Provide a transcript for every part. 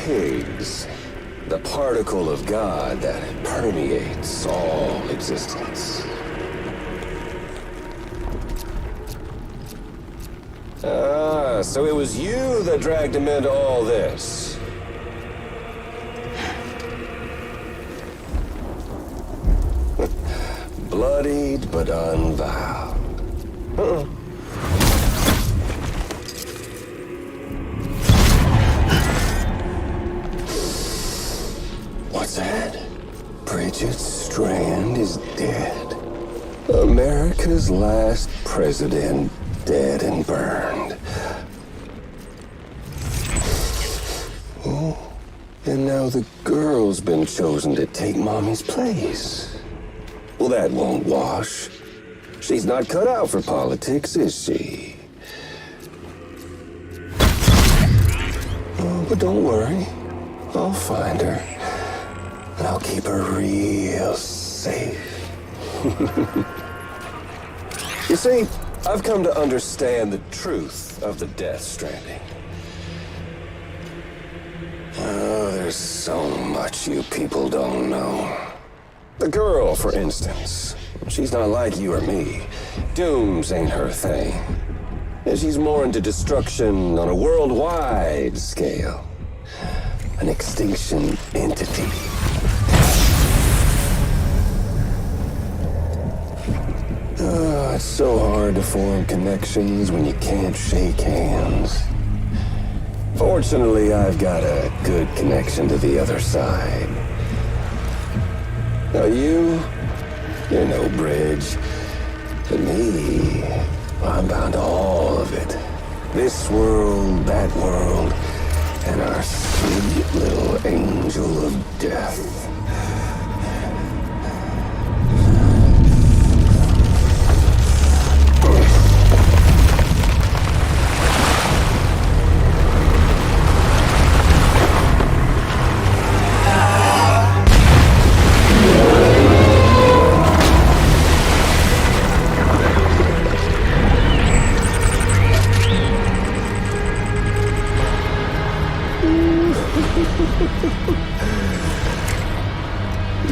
Higgs, the particle of God that permeates all existence. Ah, so it was you that dragged him into all this. Bloodied but unvowed. What's that? Bridget Strand is dead. America's last president dead and burned. Oh, and now the girl's been chosen to take Mommy's place. Well, that won't wash. She's not cut out for politics, is she? Oh, but don't worry. I'll find her. And I'll keep her real safe. You see, I've come to understand the truth of the Death Stranding. Oh, there's so much you people don't know. The girl, for instance, she's not like you or me. Dooms ain't her thing. And she's more into destruction on a worldwide scale. An extinction entity. Oh, it's so hard to form connections when you can't shake hands. Fortunately, I've got a good connection to the other side. Now you're no bridge. To me, I'm bound to all of it. This world, that world, and our sweet little angel of death.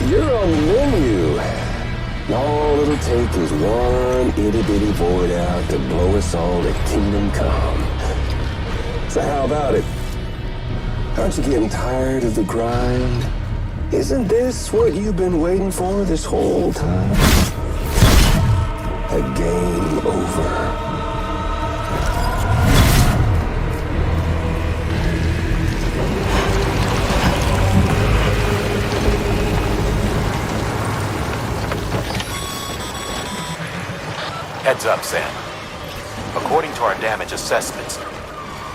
You're on the menu. All it'll take is one itty-bitty void out to blow us all to kingdom come. So how about it? Aren't you getting tired of the grind? Isn't this what you've been waiting for this whole time? A game over. Heads up, Sam. According to our damage assessments,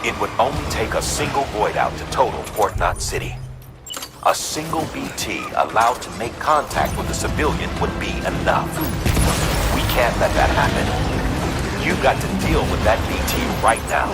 it would only take a single void out to total Port Knot City. A single BT allowed to make contact with a civilian would be enough. We can't let that happen. You've got to deal with that BT right now.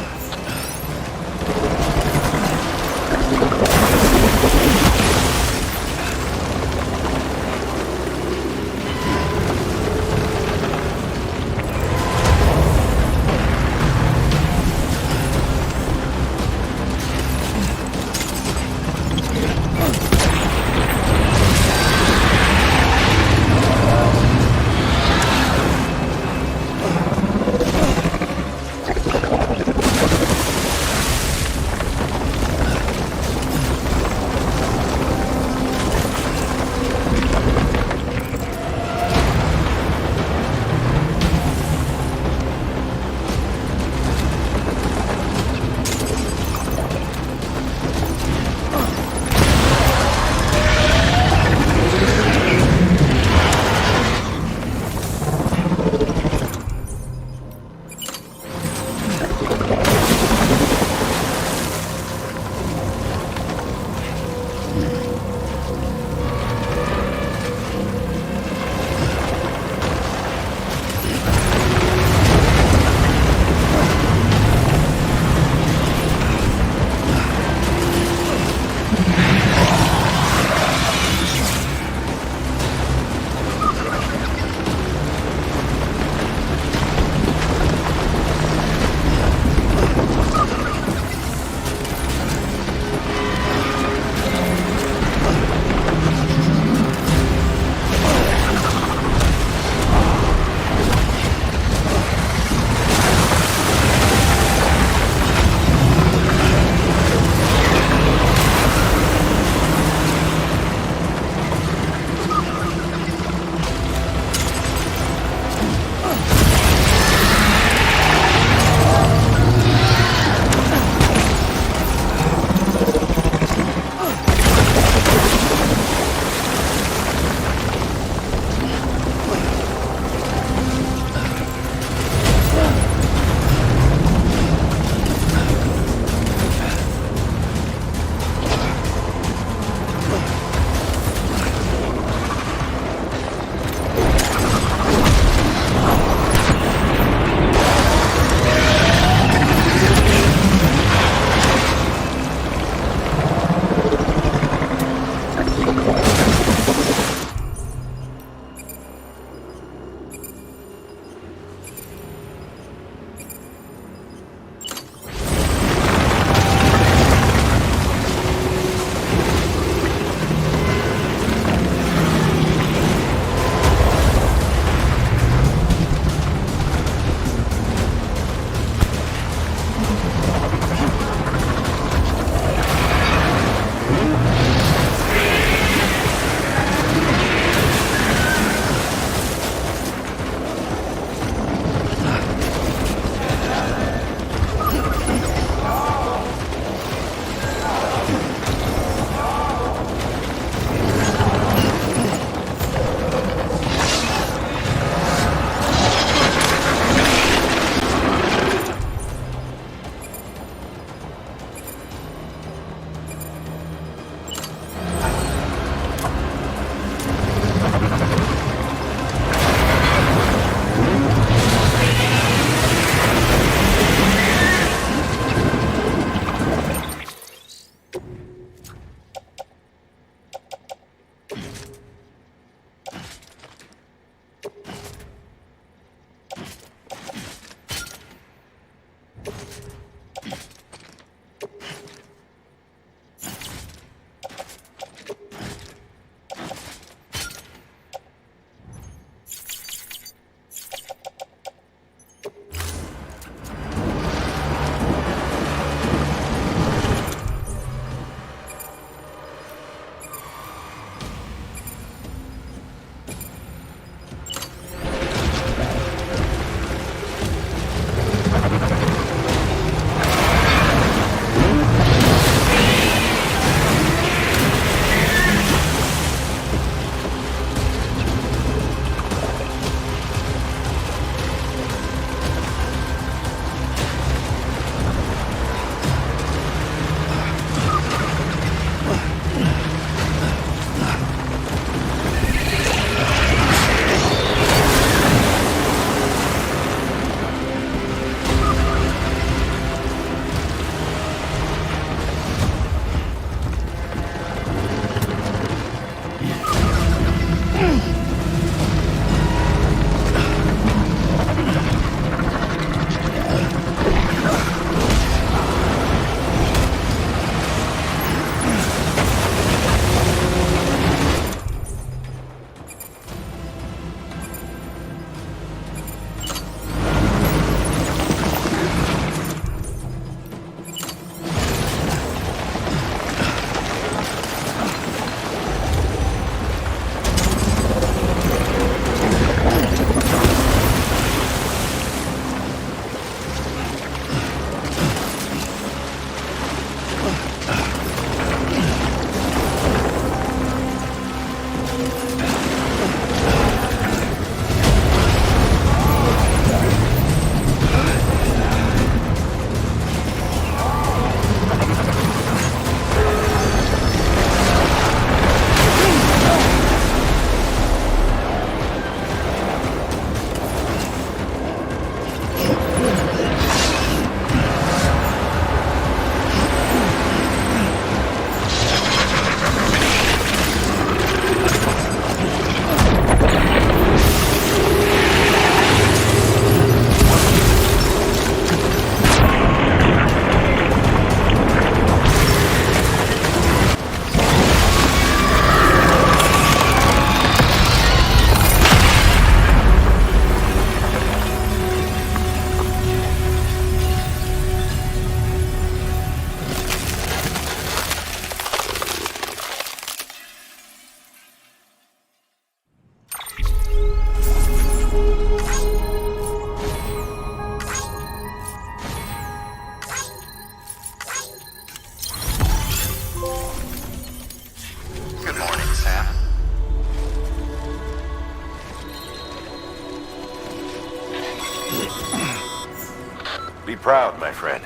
Be proud, my friend.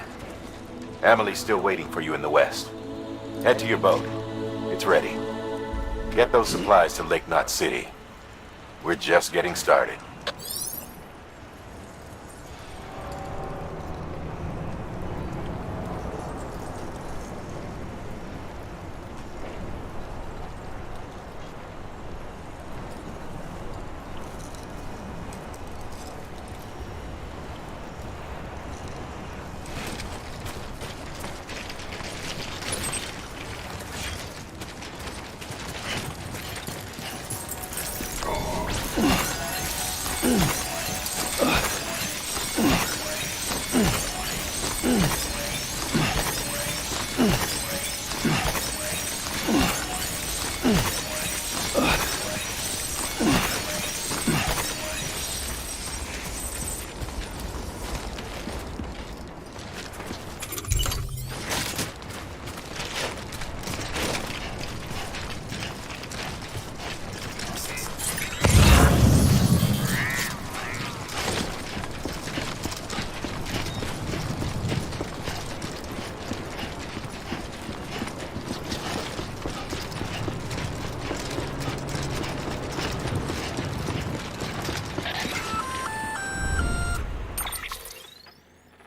Amelie's still waiting for you in the west. Head to your boat. It's ready. Get those supplies to Lake Knot City. We're just getting started.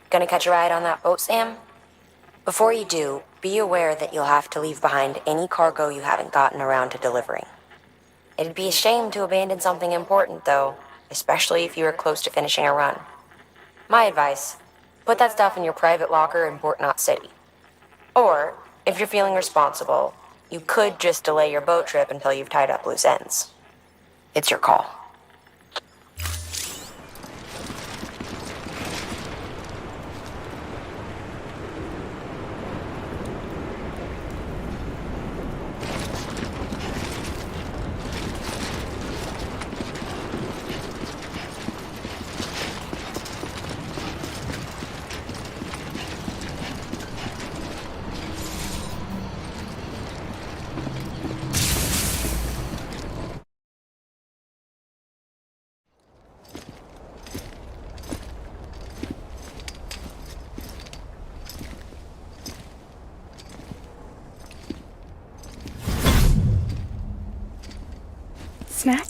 Gonna catch a ride on that boat, Sam? Before you do, be aware that you'll have to leave behind any cargo you haven't gotten around to delivering. It'd be a shame to abandon something important, though, especially if you are close to finishing a run. My advice, put that stuff in your private locker in Port Knot City. Or, if you're feeling responsible, you could just delay your boat trip until you've tied up loose ends. It's your call. Snack?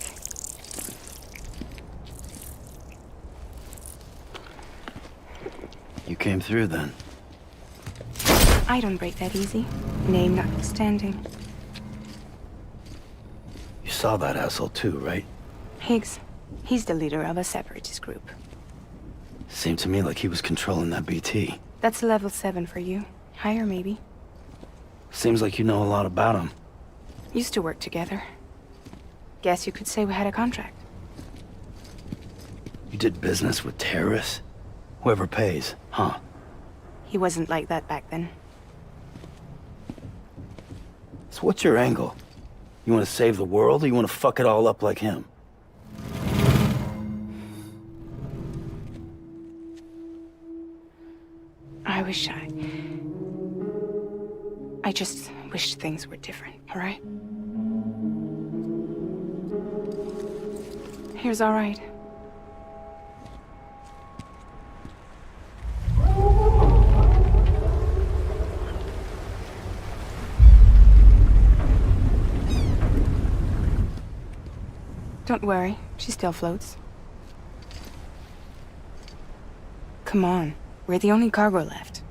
You came through then. I don't break that easy. Name notwithstanding. You saw that asshole too, right? Higgs. He's the leader of a separatist group. Seemed to me like he was controlling that BT. That's level 7 for you. Higher, maybe. Seems like you know a lot about him. Used to work together. Guess you could say we had a contract. You did business with terrorists? Whoever pays, huh? He wasn't like that back then. So what's your angle? You want to save the world, or you want to fuck it all up like him? I just wish things were different, all right? Here's all right. Don't worry, she still floats. Come on, we're the only cargo left.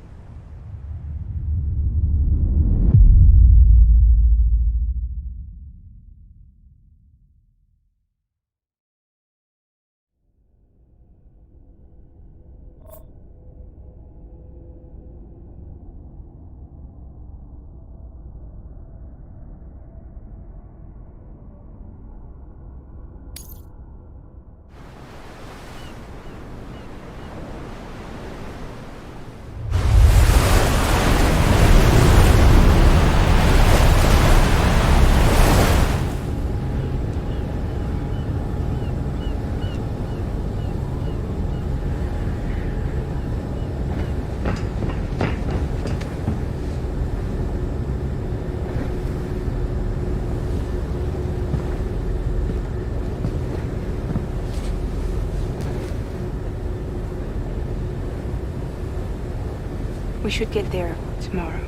We should get there tomorrow.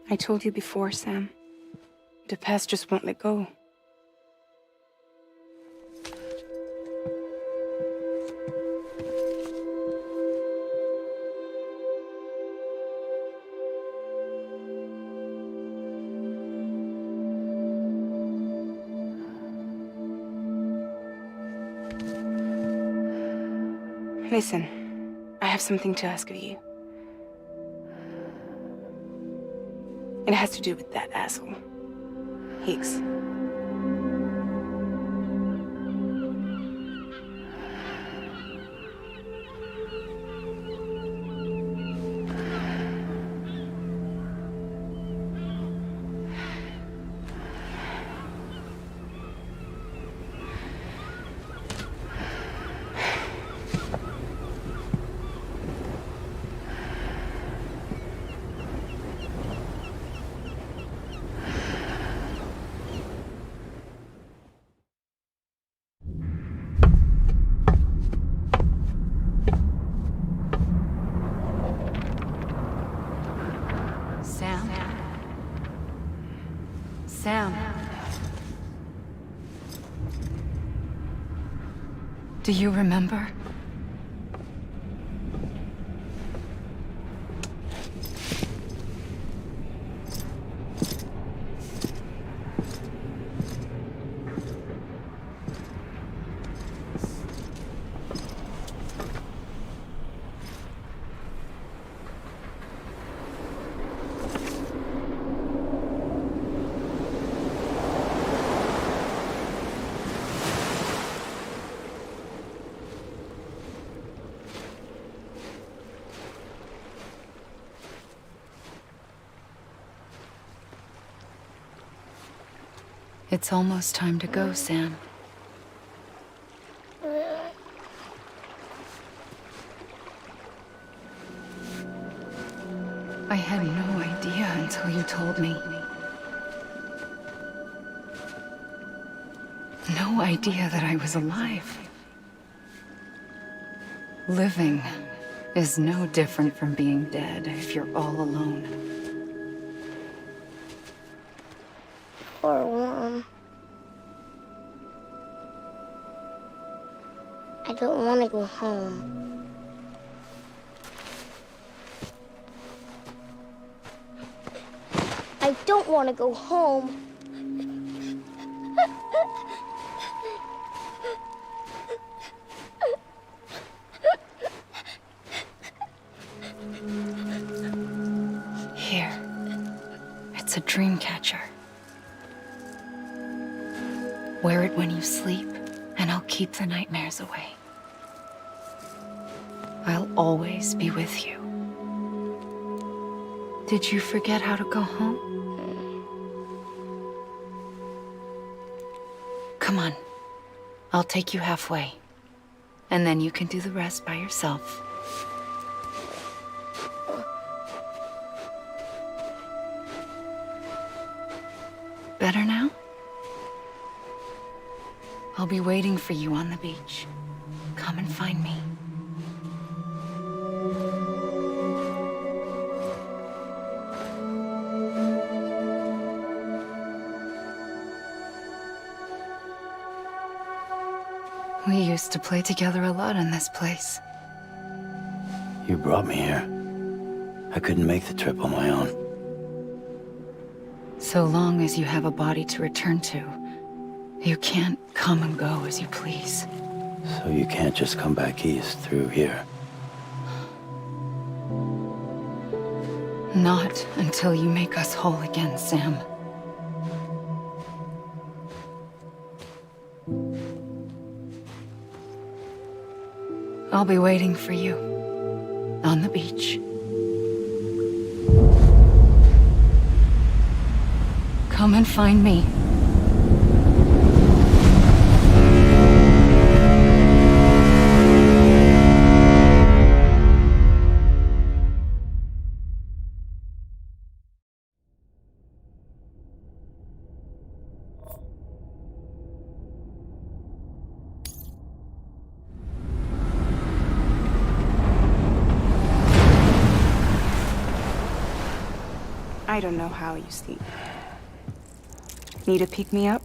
I told you before, Sam. The past just won't let go. Listen, I have something to ask of you. It has to do with that asshole, Higgs. Sam. Do you remember? It's almost time to go, Sam. I had no idea until you told me. No idea that I was alive. Living is no different from being dead if you're all alone. Poor Worm. I don't want to go home. I don't want to go home. Here. It's a dream catcher. Wear it when you sleep, and I'll keep the nightmares away. I'll always be with you. Did you forget how to go home? Come on. I'll take you halfway. And then you can do the rest by yourself. Better now? I'll be waiting for you on the beach. Come and find me. We used to play together a lot in this place. You brought me here. I couldn't make the trip on my own. So long as you have a body to return to, you can't come and go as you please. So you can't just come back east through here. Not until you make us whole again, Sam. I'll be waiting for you on the beach. Come and find me. I don't know how you sleep. Need to pick me up?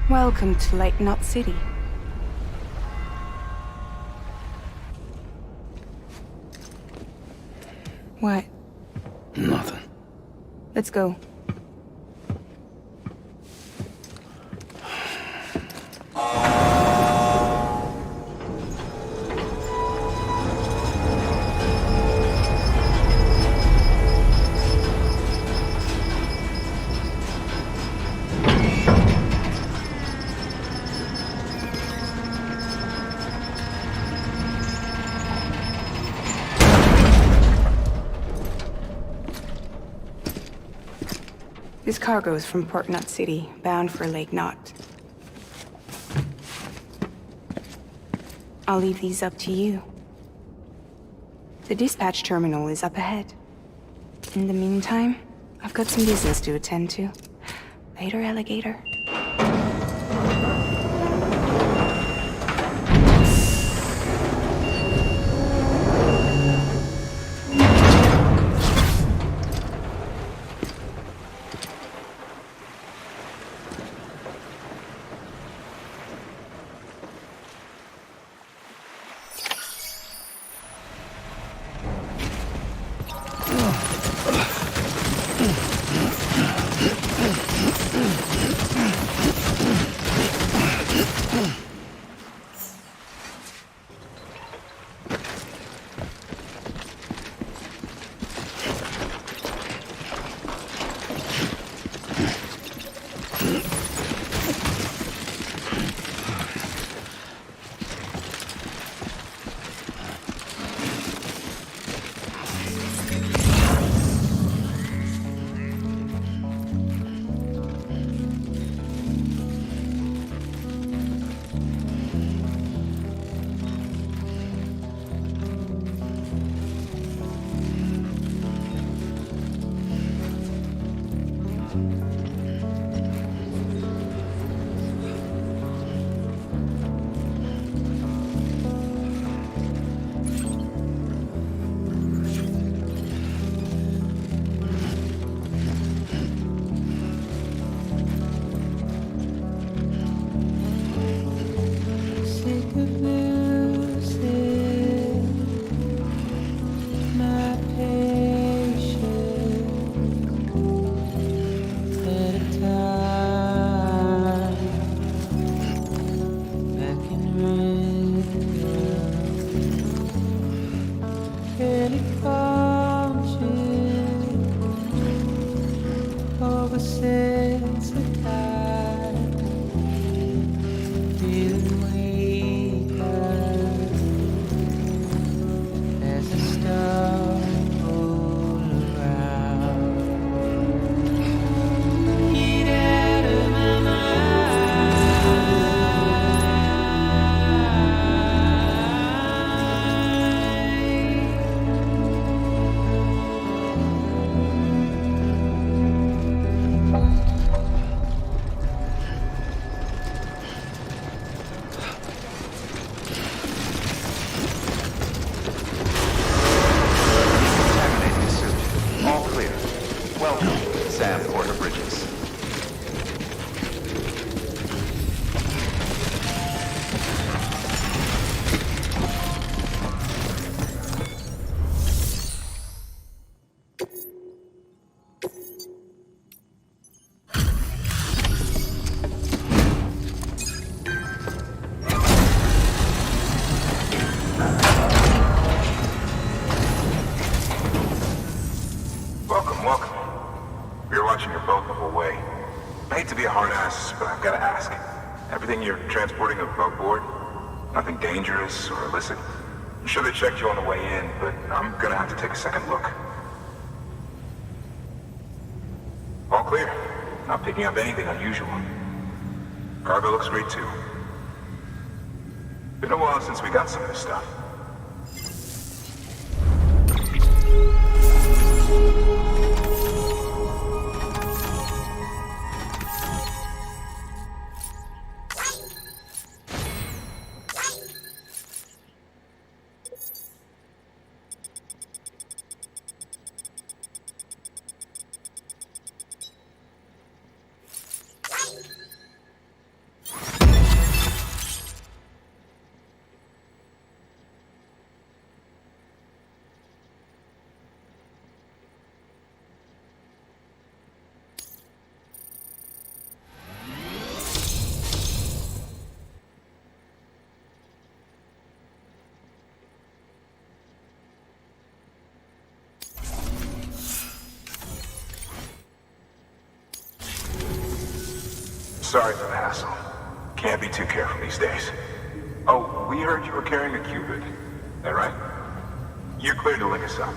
Welcome to Lake Knot City. What? Nothing. Let's go. This cargo is from Port Knot City, bound for Lake Knot. I'll leave these up to you. The dispatch terminal is up ahead. In the meantime, I've got some business to attend to. Later, alligator. Everything you're transporting above board? Nothing dangerous or illicit? I'm sure they checked you on the way in, but I'm gonna have to take a second look. All clear. Not picking up anything unusual. Cargo looks great too. Been a while since we got some of this stuff. Sorry for the hassle. Can't be too careful these days. Oh, we heard you were carrying a Cupid. That right? You're cleared to link us up.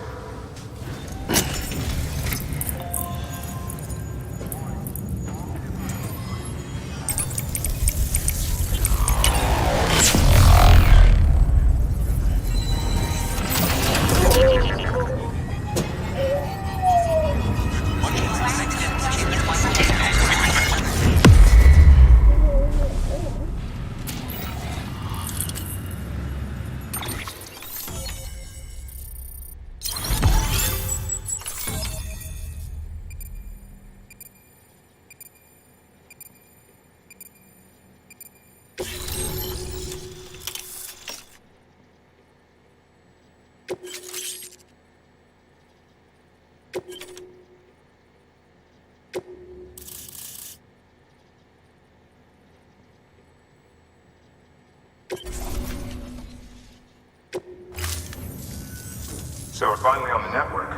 So we're finally on the network.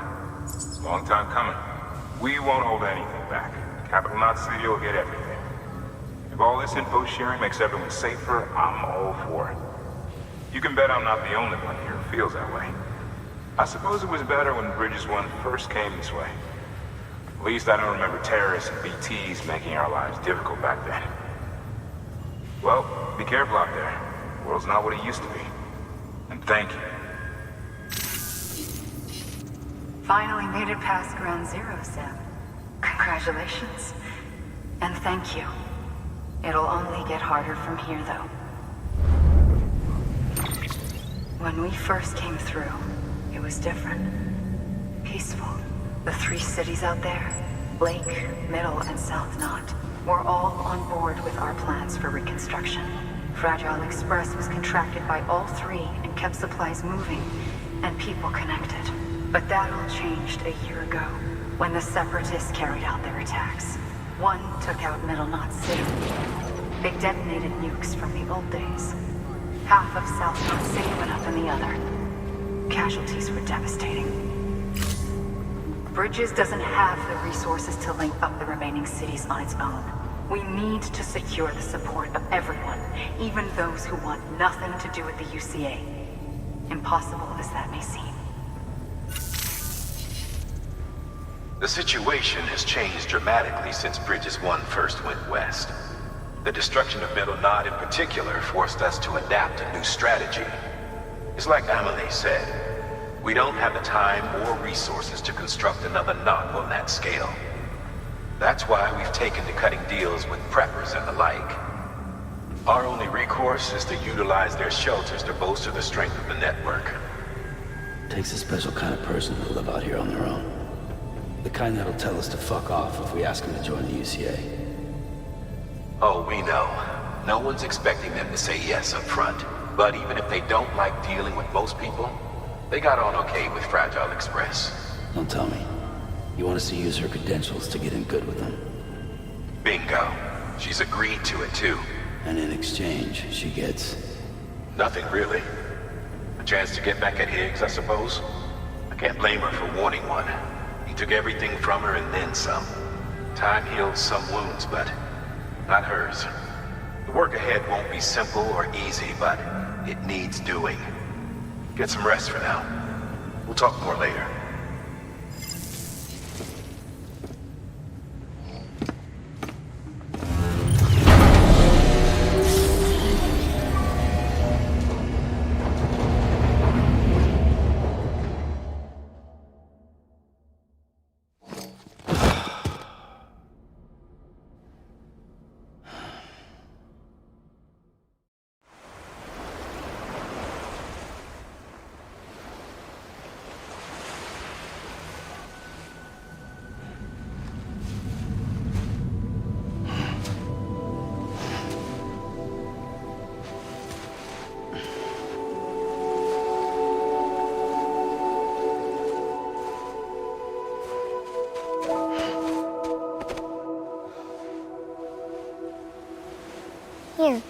Long time coming. We won't hold anything back. Capital Knot City will get everything. If all this info sharing makes everyone safer, I'm all for it. You can bet I'm not the only one here who feels that way. I suppose it was better when Bridges 1 first came this way. At least I don't remember terrorists and BTs making our lives difficult back then. Well, be careful out there. The world's not what it used to be. And thank you. Finally made it past Ground Zero, Sam. Congratulations. And thank you. It'll only get harder from here, though. When we first came through, it was different. Peaceful. The 3 cities out there, Lake, Middle, and South Knot, were all on board with our plans for reconstruction. Fragile Express was contracted by all 3 and kept supplies moving and people connected. But that all changed a year ago, when the Separatists carried out their attacks. One took out Middle Knot City. They detonated nukes from the old days. Half of South Knot City went up in the other. Casualties were devastating. Bridges doesn't have the resources to link up the remaining cities on its own. We need to secure the support of everyone, even those who want nothing to do with the UCA. Impossible as that may seem. The situation has changed dramatically since Bridges 1 first went west. The destruction of Middle Knot in particular forced us to adapt a new strategy. It's like Amelie said, we don't have the time or resources to construct another knot on that scale. That's why we've taken to cutting deals with preppers and the like. Our only recourse is to utilize their shelters to bolster the strength of the network. Takes a special kind of person to live out here on their own. The kind that'll tell us to fuck off if we ask them to join the UCA. Oh, we know. No one's expecting them to say yes up front. But even if they don't like dealing with most people, they got on okay with Fragile Express. Don't tell me. You want us to use her credentials to get in good with them? Bingo. She's agreed to it too. And in exchange, she gets... Nothing really. A chance to get back at Higgs, I suppose. I can't blame her for wanting one. He took everything from her and then some. Time healed some wounds, but not hers. The work ahead won't be simple or easy, but it needs doing. Get some rest for now. We'll talk more later. Here.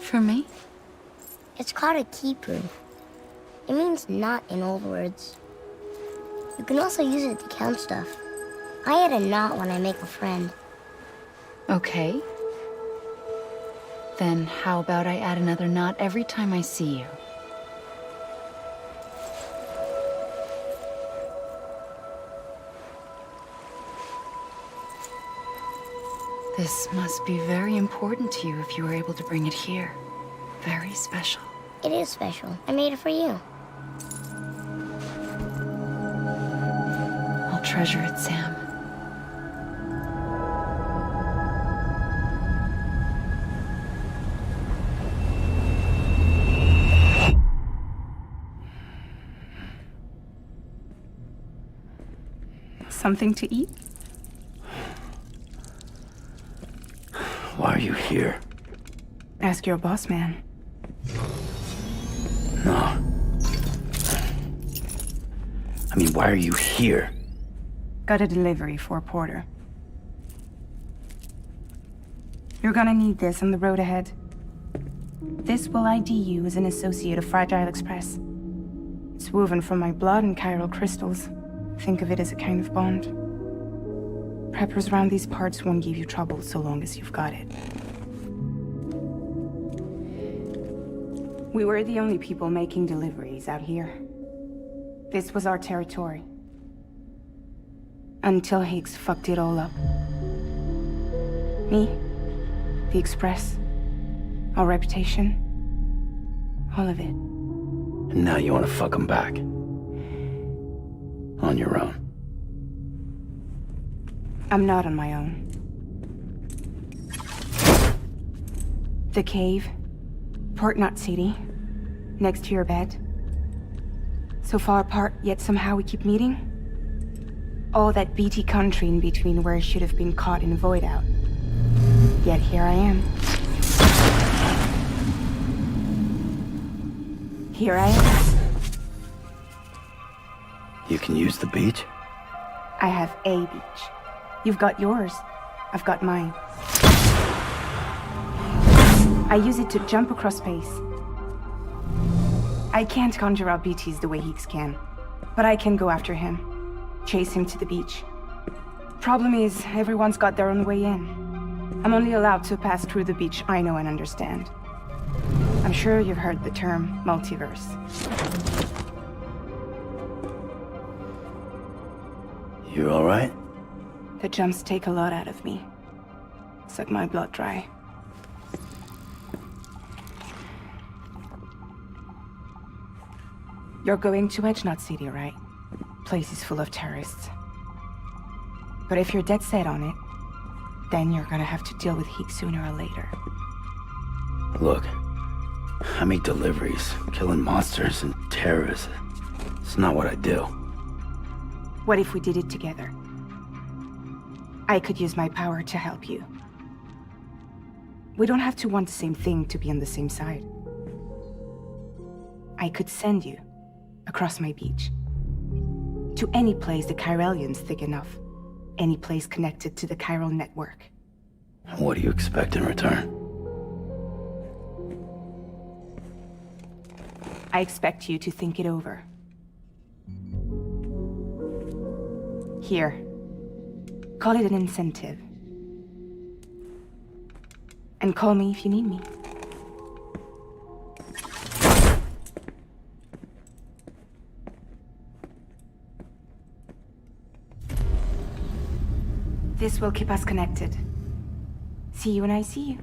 For me? It's called a keeper. It means knot in old words. You can also use it to count stuff. I add a knot when I make a friend. Okay. Then how about I add another knot every time I see you? This must be very important to you if you were able to bring it here. Very special. It is special. I made it for you. I'll treasure it, Sam. Something to eat? Why are you here? Ask your boss man. No. I mean, why are you here? Got a delivery for Porter. You're gonna need this on the road ahead. This will ID you as an associate of Fragile Express. It's woven from my blood and chiral crystals. Think of it as a kind of bond. Preppers around these parts won't give you trouble so long as you've got it. We were the only people making deliveries out here. This was our territory. Until Higgs fucked it all up. Me, the Express, our reputation, all of it. And now you want to fuck him back. On your own. I'm not on my own. The cave, Port Knot City, next to your bed. So far apart, yet somehow we keep meeting. All that BT country in between where I should have been caught in a void out. Yet here I am. Here I am. You can use the beach? I have a beach. You've got yours. I've got mine. I use it to jump across space. I can't conjure up BTs the way Higgs can, but I can go after him, chase him to the beach. Problem is, everyone's got their own way in. I'm only allowed to pass through the beach I know and understand. I'm sure you've heard the term multiverse. You all right? The jumps take a lot out of me. Suck my blood dry. You're going to Edge Knot City, right? Place is full of terrorists. But if you're dead set on it, then you're gonna have to deal with Higgs sooner or later. Look, I make deliveries, killing monsters and terrorists. It's not what I do. What if we did it together? I could use my power to help you. We don't have to want the same thing to be on the same side. I could send you across my beach. To any place the Chiralian's thick enough. Any place connected to the chiral network. What do you expect in return? I expect you to think it over. Here. Call it an incentive. And call me if you need me. This will keep us connected. See you when I see you.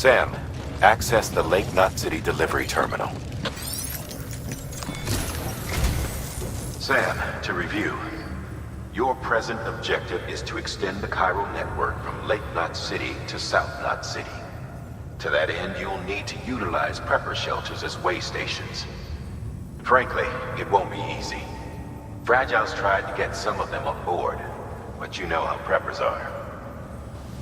Sam, access the Lake Knot City delivery terminal. Sam, to review. Your present objective is to extend the chiral network from Lake Knot City to South Knot City. To that end, you'll need to utilize prepper shelters as way stations. Frankly, it won't be easy. Fragile's tried to get some of them on board, but you know how preppers are.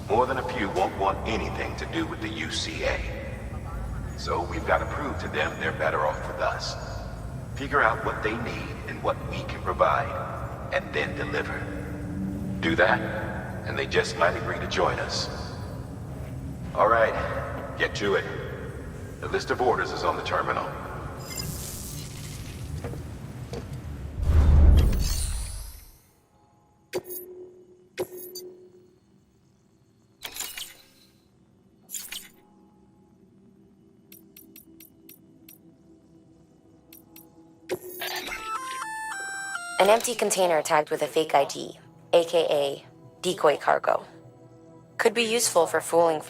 More than a few won't want anything to do with the UCA. So we've got to prove to them they're better off with us. Figure out what they need and what we can provide, and then deliver. Do that, and they just might agree to join us. All right, get to it. The list of orders is on the terminal. An empty container tagged with a fake ID, aka decoy cargo. Could be useful for fooling.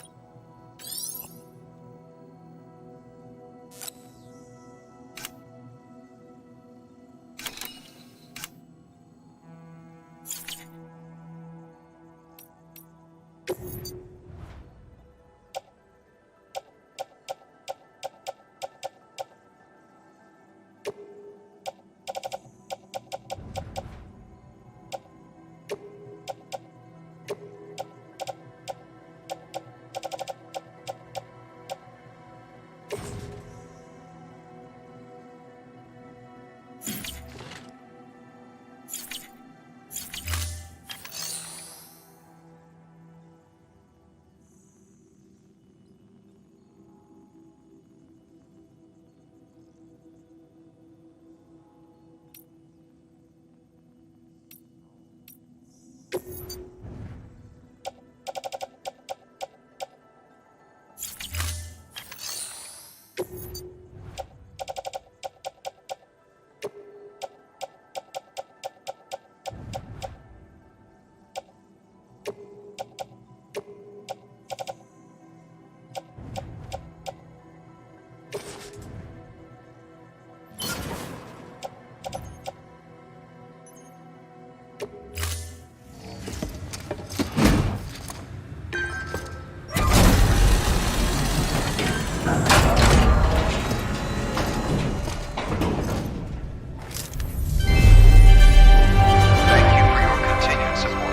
Thank you for your continued support.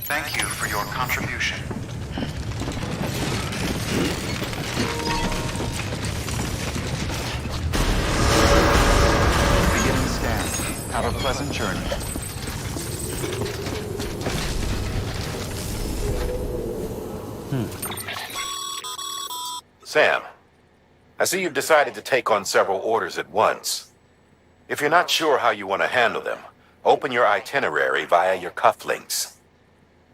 Thank you for your contribution. Beginning scan. Have a pleasant journey. Sam, I see you've decided to take on several orders at once. If you're not sure how you want to handle them, open your itinerary via your cufflinks.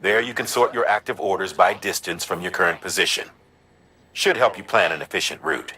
There you can sort your active orders by distance from your current position. Should help you plan an efficient route.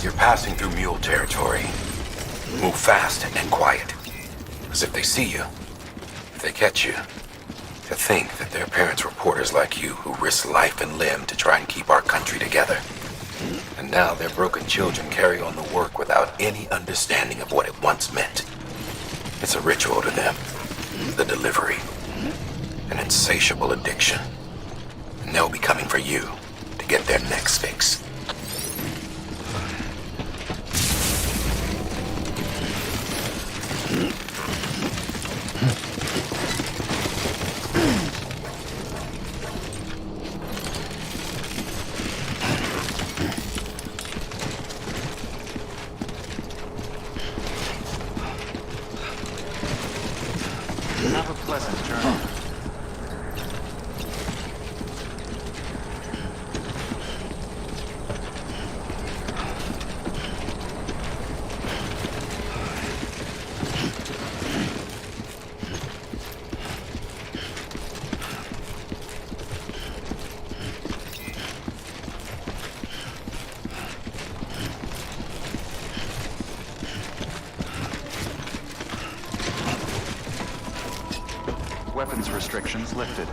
You're passing through mule territory. Move fast and quiet. Because if they see you, if they catch you, to think that their parents reporters like you who risk life and limb to try and keep our country together. And now their broken children carry on the work without any understanding of what it once meant. It's a ritual to them. The delivery. An insatiable addiction. And they'll be coming for you to get their next fix. Have a pleasant journey. Weapons restrictions lifted.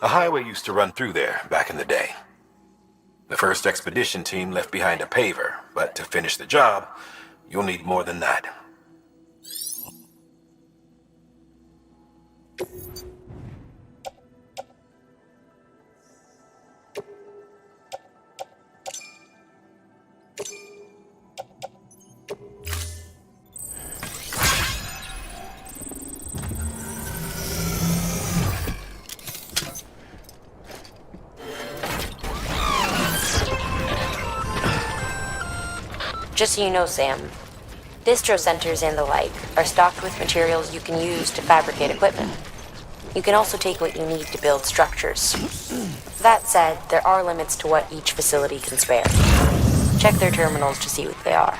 A highway used to run through there back in the day. The first expedition team left behind a paver, but to finish the job, you'll need more than that. Just so you know, Sam, distro centers and the like are stocked with materials you can use to fabricate equipment. You can also take what you need to build structures. That said, there are limits to what each facility can spare. Check their terminals to see what they are.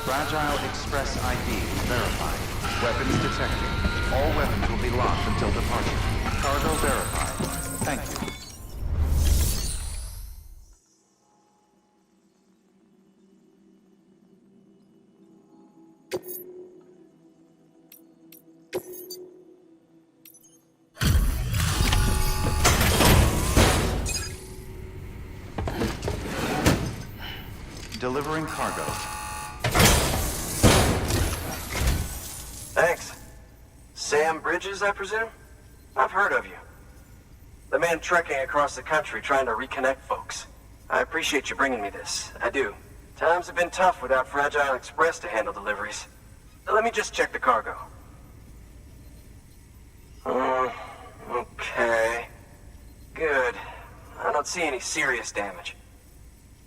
Fragile Express ID verified. Weapons detected. All weapons will be locked until departure. Cargo verified. Thank you. Delivering cargo. Thanks. Sam Bridges, I presume? I've heard of you. The man trekking across the country trying to reconnect folks. I appreciate you bringing me this. I do. Times have been tough without Fragile Express to handle deliveries. Let me just check the cargo. Okay. Good. I don't see any serious damage.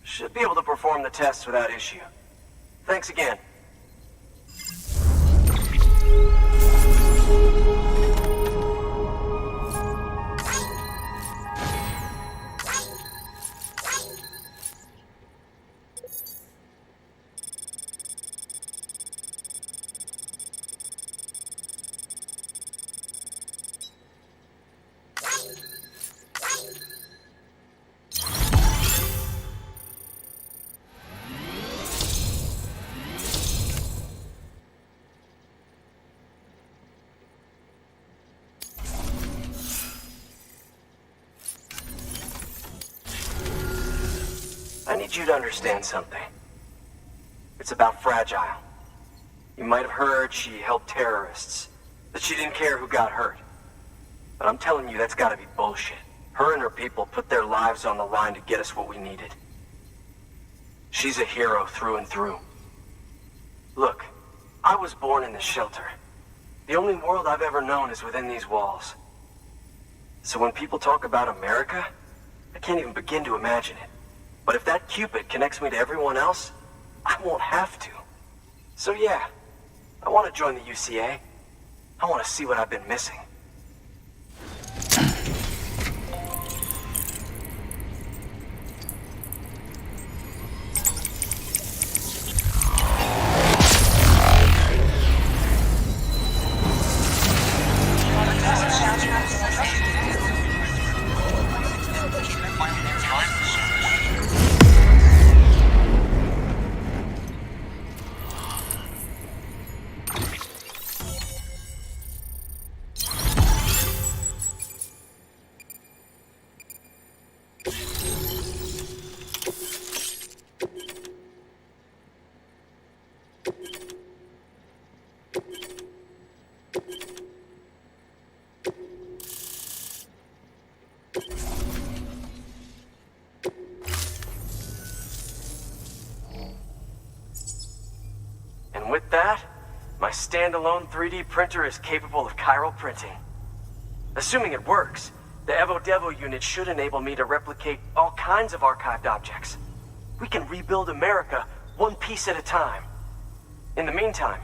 Should be able to perform the tests without issue. Thanks again. I need you to understand something. It's about Fragile. You might have heard she helped terrorists, that she didn't care who got hurt. But I'm telling you, that's gotta be bullshit. Her and her people put their lives on the line to get us what we needed. She's a hero through and through. Look, I was born in this shelter. The only world I've ever known is within these walls. So when people talk about America, I can't even begin to imagine it. But if that Cupid connects me to everyone else, I won't have to. So yeah, I want to join the UCA. I want to see what I've been missing. And with that, my standalone 3D printer is capable of chiral printing. Assuming it works, the Evo Devo unit should enable me to replicate all kinds of archived objects. We can rebuild America one piece at a time. In the meantime,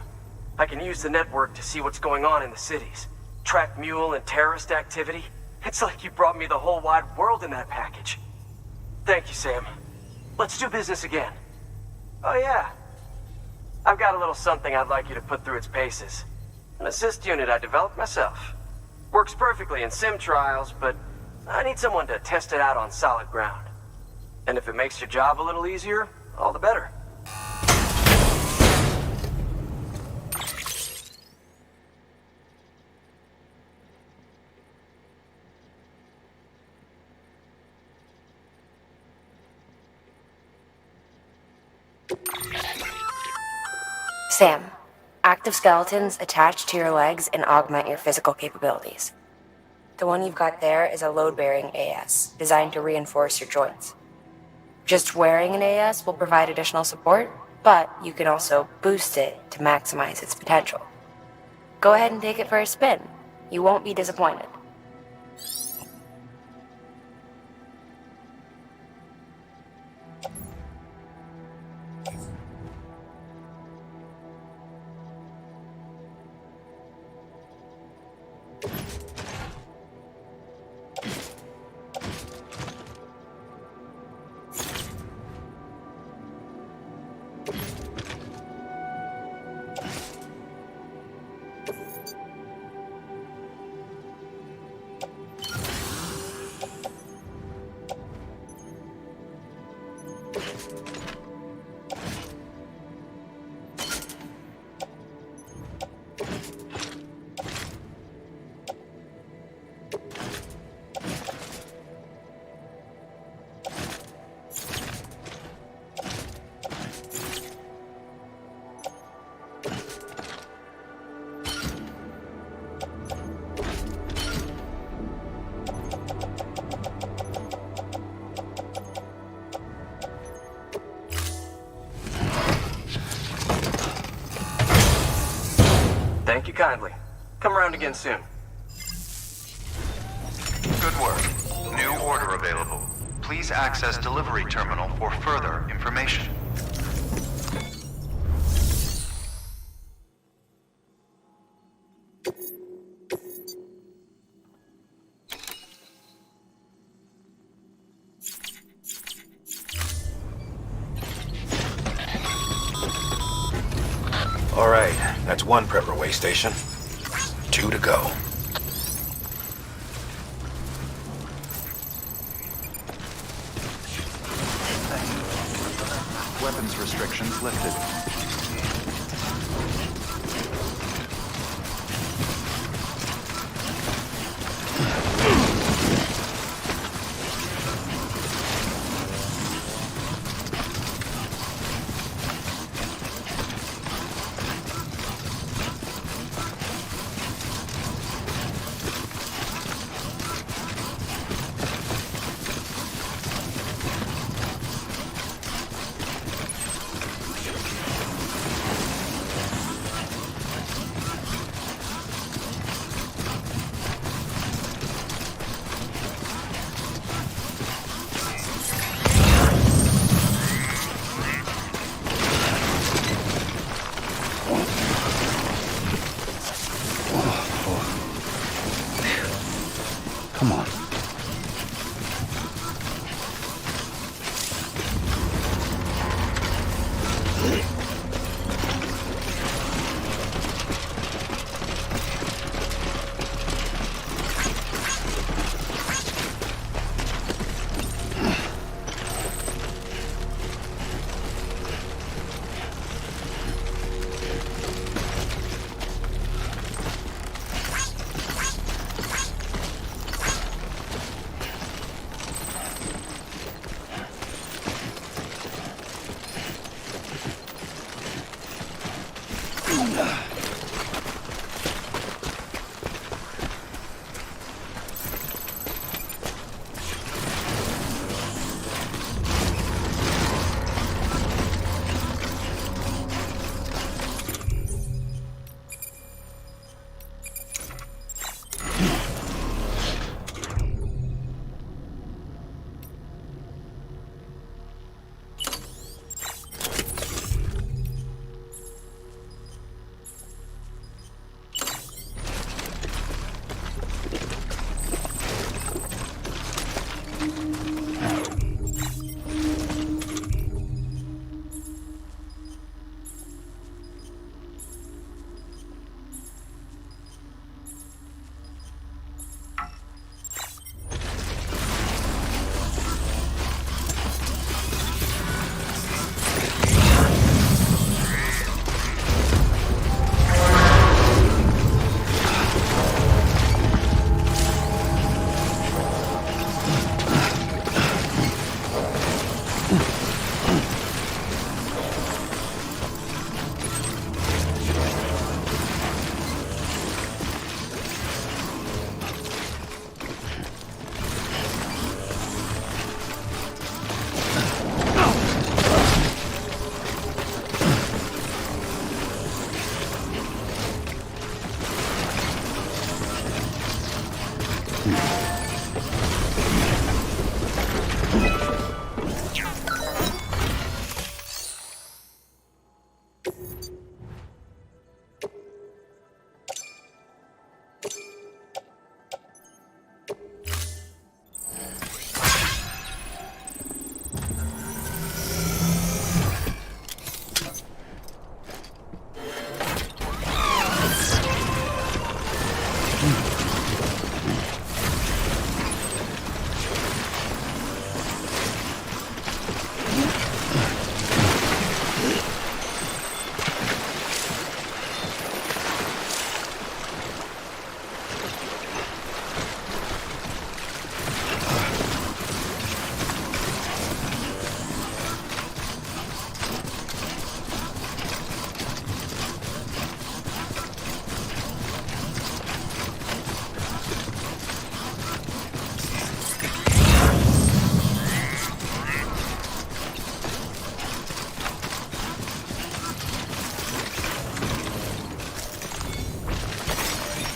I can use the network to see what's going on in the cities, track mule and terrorist activity. It's like you brought me the whole wide world in that package. Thank you, Sam. Let's do business again. Oh yeah. I've got a little something I'd like you to put through its paces. An assist unit I developed myself. Works perfectly in sim trials, but I need someone to test it out on solid ground. And if it makes your job a little easier, all the better. Sam, active skeletons attach to your legs and augment your physical capabilities. The one you've got there is a load-bearing AS, designed to reinforce your joints. Just wearing an AS will provide additional support, but you can also boost it to maximize its potential. Go ahead and take it for a spin. You won't be disappointed. Thank you kindly. Come around again soon. Good work. New order available. Please access delivery terminal for further information. All right, that's one prepper way station. 2 to go. Weapons restrictions lifted. Come on.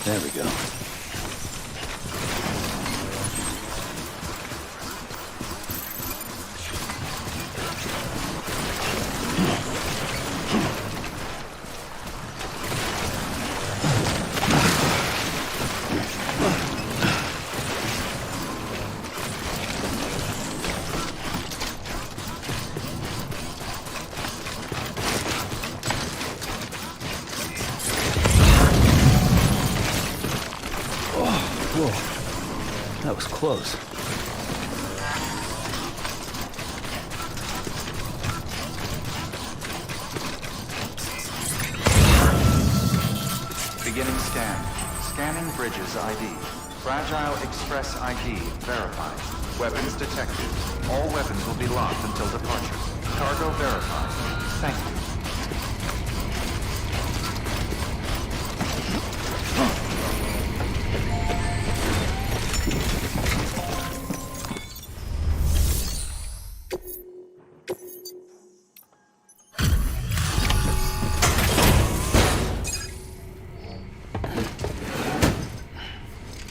There we go. Whoa, that was close. Beginning scan. Scanning Bridges ID. Fragile Express ID verified. Weapons detected. All weapons will be locked until departure. Cargo verified. Thank you.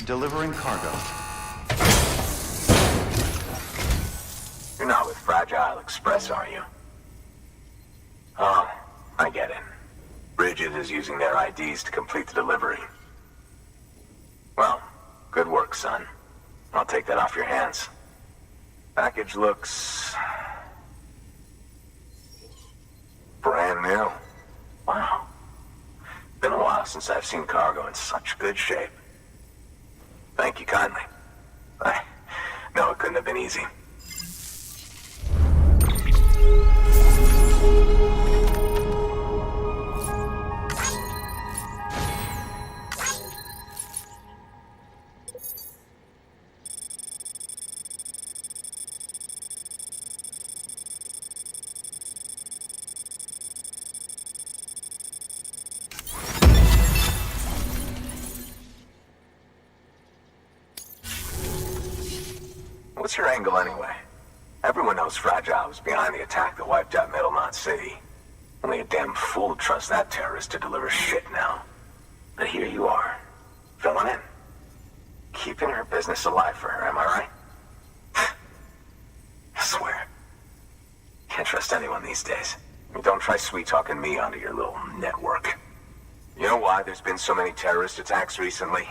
Delivering cargo. You're not with Fragile Express, are you? Oh, I get it. Bridget is using their IDs to complete the delivery. Well, good work, son. I'll take that off your hands. Package looks... brand new. Wow. Been a while since I've seen cargo in such good shape. Thank you kindly. I know it couldn't have been easy. What's your angle anyway? Everyone knows Fragile was behind the attack that wiped out Middlemont City. Only a damn fool would trust that terrorist to deliver shit now. But here you are, filling in. Keeping her business alive for her, am I right? I swear. Can't trust anyone these days. And don't try sweet-talking me onto your little network. You know why there's been so many terrorist attacks recently?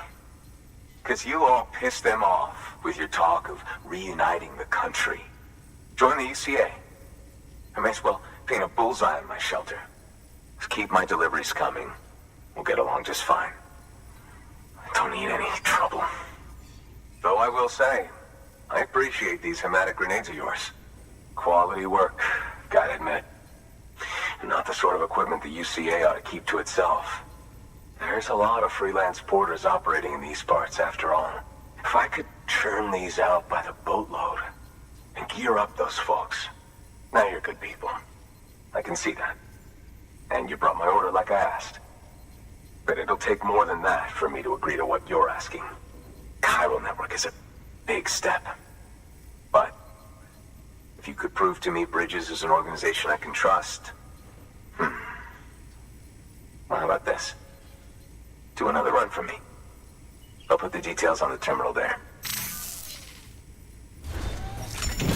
Because you all pissed them off with your talk of reuniting the country. Join the UCA. I may as well paint a bullseye on my shelter. Just keep my deliveries coming. We'll get along just fine. I don't need any trouble. Though I will say, I appreciate these hematic grenades of yours. Quality work, gotta admit. Not the sort of equipment the UCA ought to keep to itself. There's a lot of freelance porters operating in these parts, after all. If I could churn these out by the boatload and gear up those folks. Now you're good people. I can see that. And you brought my order like I asked. But it'll take more than that for me to agree to what you're asking. Chiral Network is a big step. But if you could prove to me Bridges is an organization I can trust... Well, how about this? Do another run for me. I'll put the details on the terminal there.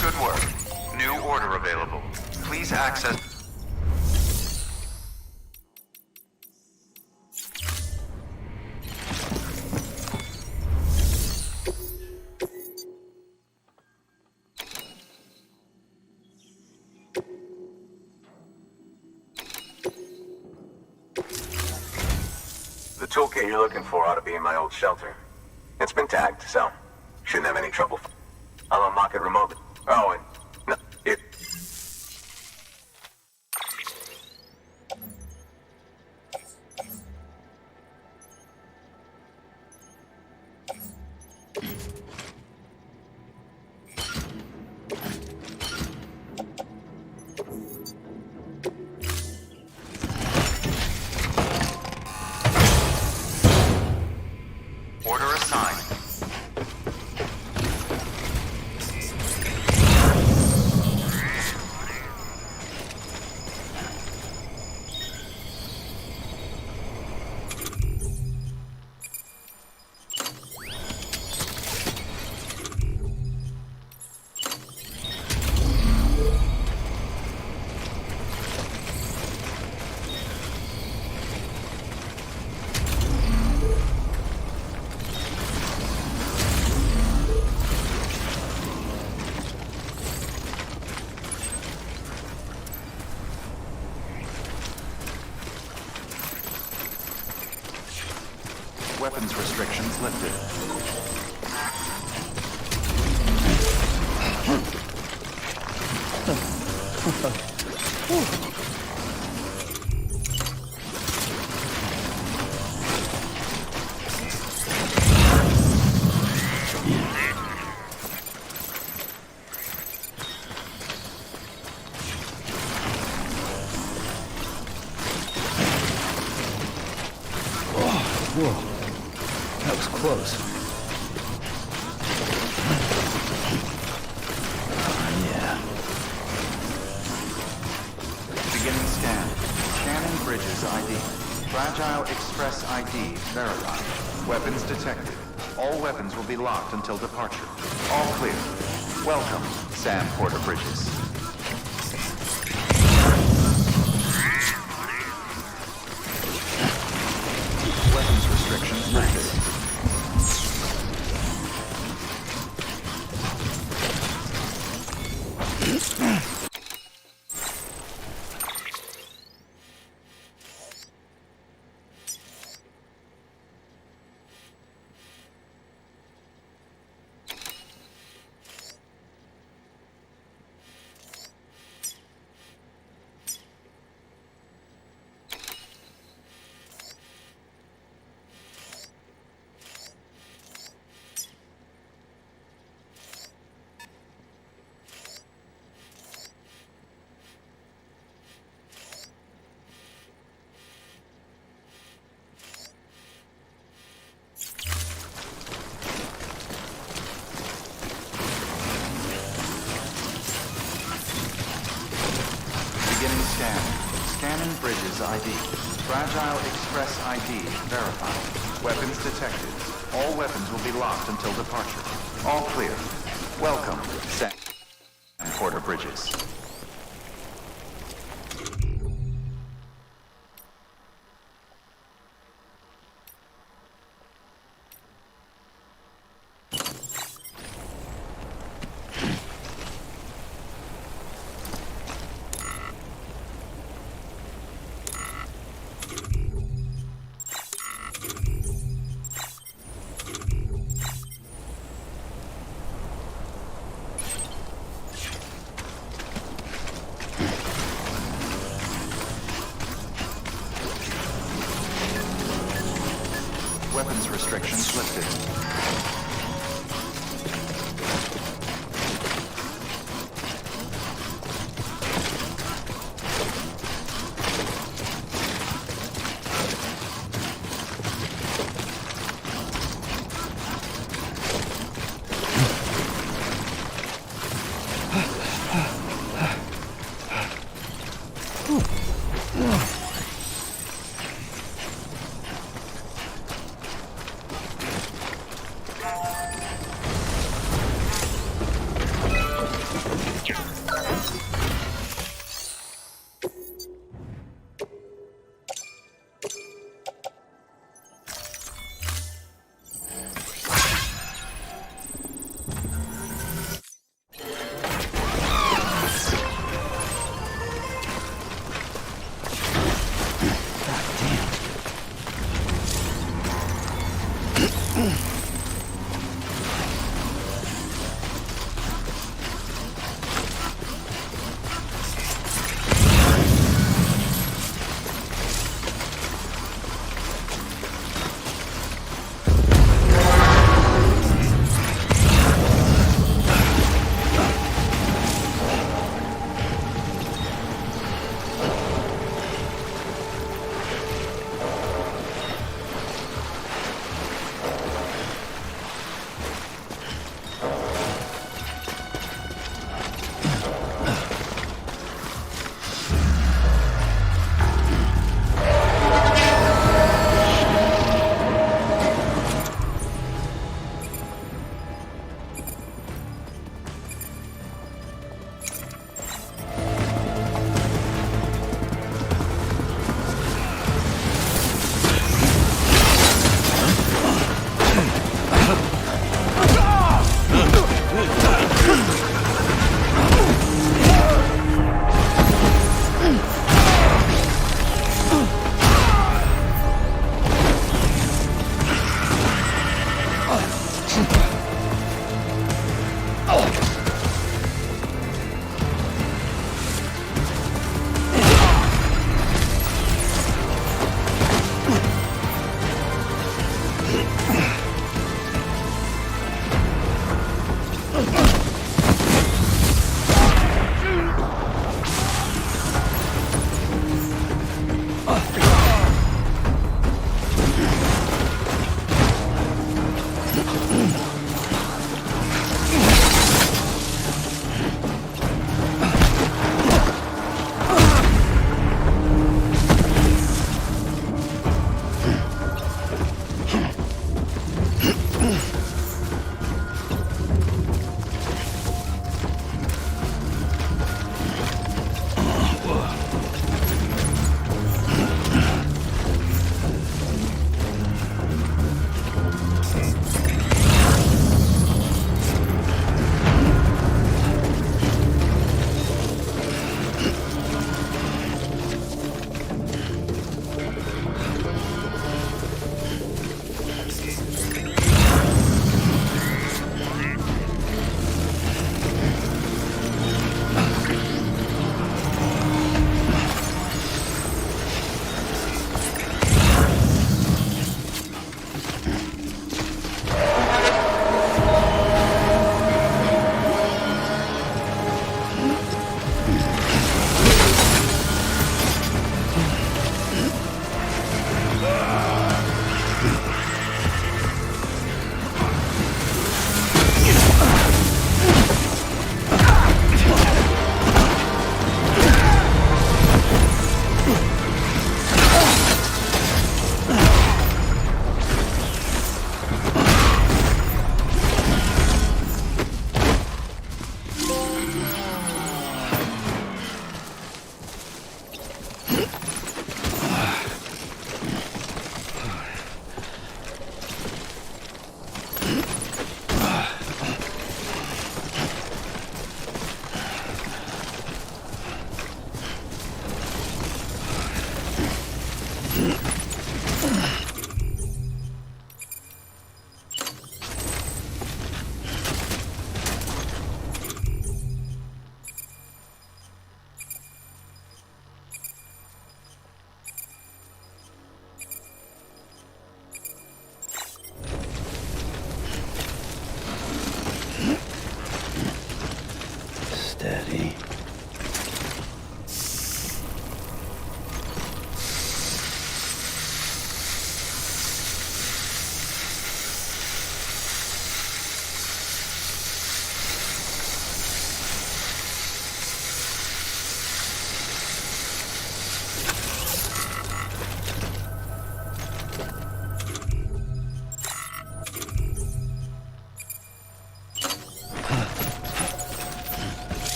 Good work. New order available. Please access... The toolkit you're looking for ought to be in my old shelter. It's been tagged, so shouldn't have any trouble. I'll unlock it remotely. Oh, and no, it... Order assigned. Weapons restrictions lifted. Whoa. That was close. Yeah. Beginning scan. Scanning Bridges ID. Fragile Express ID verified. Weapons detected. All weapons will be locked until departure. All clear. Welcome, Sam Porter Bridges. Weapons restrictions lifted. Scanning Bridges ID. Fragile Express ID verified. Weapons detected. All weapons will be locked until departure. All clear. Welcome, Sam Porter Bridges. Weapons restrictions lifted.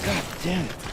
God damn it.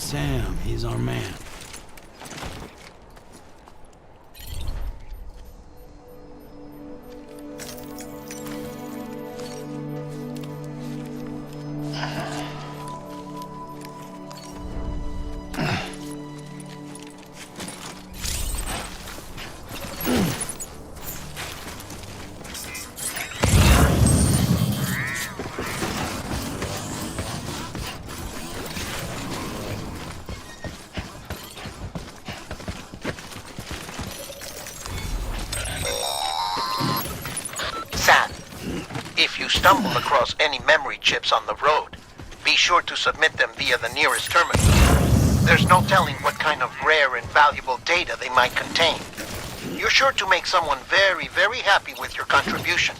Sam, he's our man. If you stumble across any memory chips on the road, be sure to submit them via the nearest terminal. There's no telling what kind of rare and valuable data they might contain. You're sure to make someone very, very happy with your contribution.